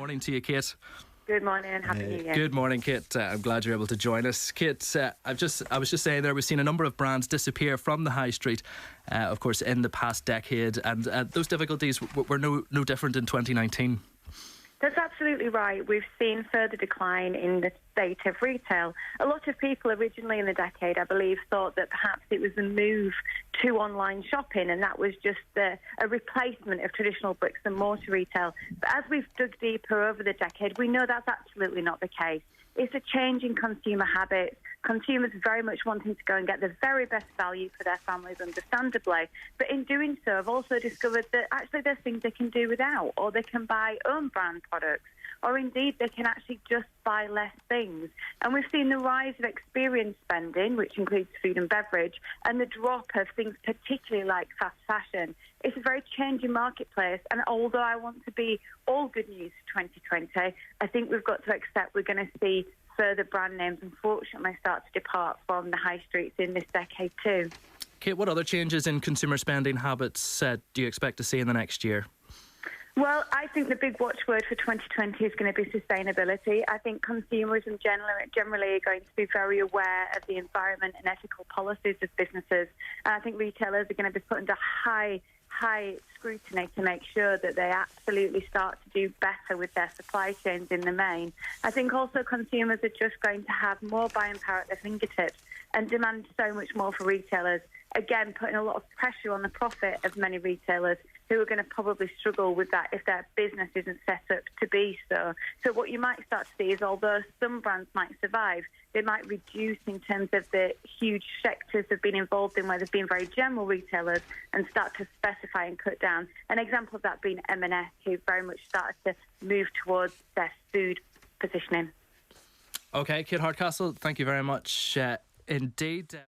Morning to you, Kate. Good morning and Happy New Year. Good morning, Kate. I'm glad you're able to join us. Kate, I was just saying there, we've seen a number of brands disappear from the high street, of course, in the past decade, and those difficulties were no different in 2019. That's absolutely right. We've seen further decline in the state of retail. A lot of people originally in the decade, I believe, thought that perhaps it was a move to online shopping, and that was just a replacement of traditional bricks and mortar retail. But as we've dug deeper over the decade, we know that's absolutely not the case. It's a change in consumer habits. Consumers very much wanting to go and get the very best value for their families, understandably. But in doing so, I've also discovered that actually there's things they can do without, or they can buy own brand products, or indeed they can actually just buy less things. And we've seen the rise of experience spending, which includes food and beverage, and the drop of things particularly like fast fashion. It's a very changing marketplace, and although I want to be all good news for 2020, I think we've got to accept we're going to see further brand names unfortunately start to depart from the high streets in this decade too. Kate, what other changes in consumer spending habits do you expect to see in the next year? Well, I think the big watchword for 2020 is going to be sustainability. I think consumers in generally are going to be very aware of the environment and ethical policies of businesses. And I think retailers are going to be put under high scrutiny to make sure that they absolutely start to do better with their supply chains in the main. I think also consumers are just going to have more buying power at their fingertips and demand so much more for retailers, again putting a lot of pressure on the profit of many retailers who are going to probably struggle with that if their business isn't set up to be so. So what you might start to see is, although some brands might survive, they might reduce in terms of the huge sectors they've been involved in where they've been very general retailers and start to specify and cut down. An example of that being M&S, who very much started to move towards their food positioning. OK, Kate Hardcastle, thank you very much indeed.